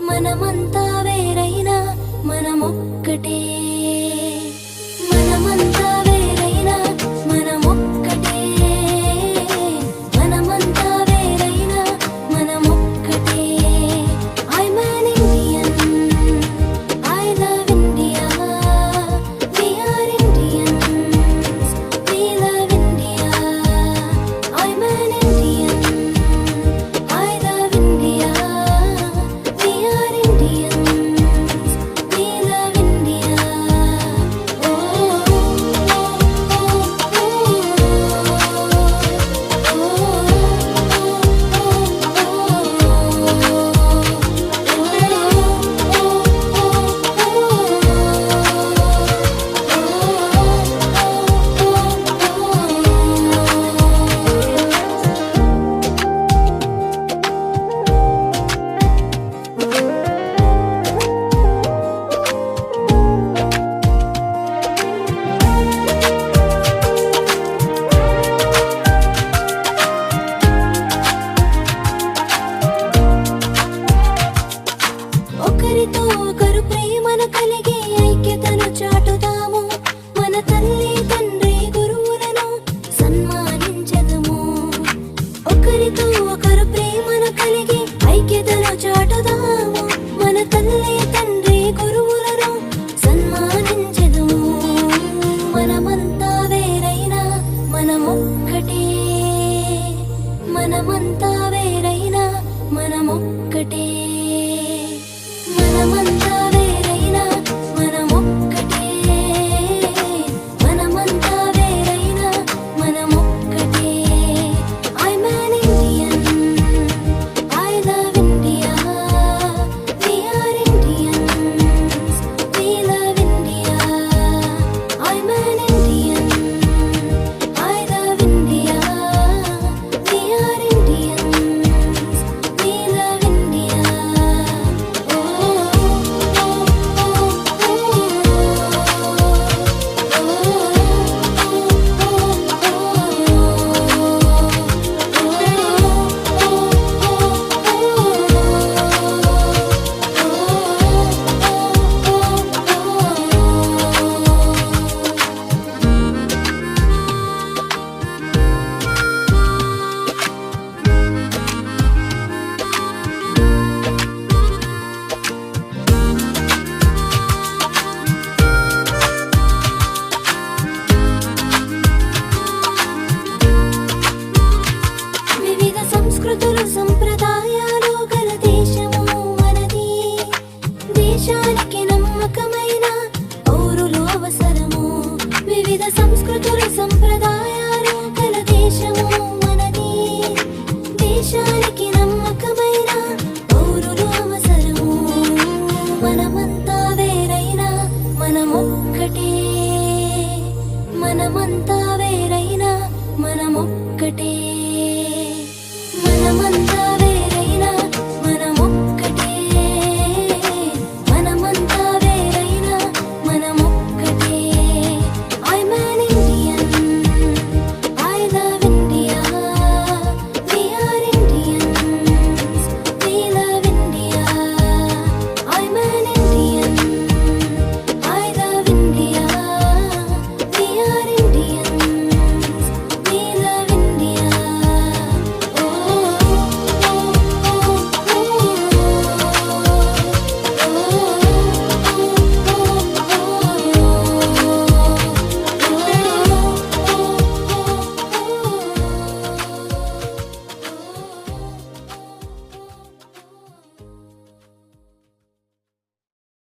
మనమంతా వేరైనా మనమొక్కటే మనమంతా వేరైనా మనమొక్కటే మనమంతా వేరైనా మనమొక్కటే I'm an Indian I love India We are Indians We love India I'm an Indian I love India We are Indians We love India ఒకరితో ఒకరు ప్రేమను కలిగి ఐక్యతను చాటుదాము మన తల్లి తండ్రి గురువులను సన్మానించదము ఒకరితో ఒకరు ప్రేమను కలిగి ఐక్యతను చాటుదాము మన తల్లి తండ్రి గురువులను సన్మానించదము మనమంతా వేరైనా మనమొక్కటే మనమంతా వేరైనా మనమొక్కటే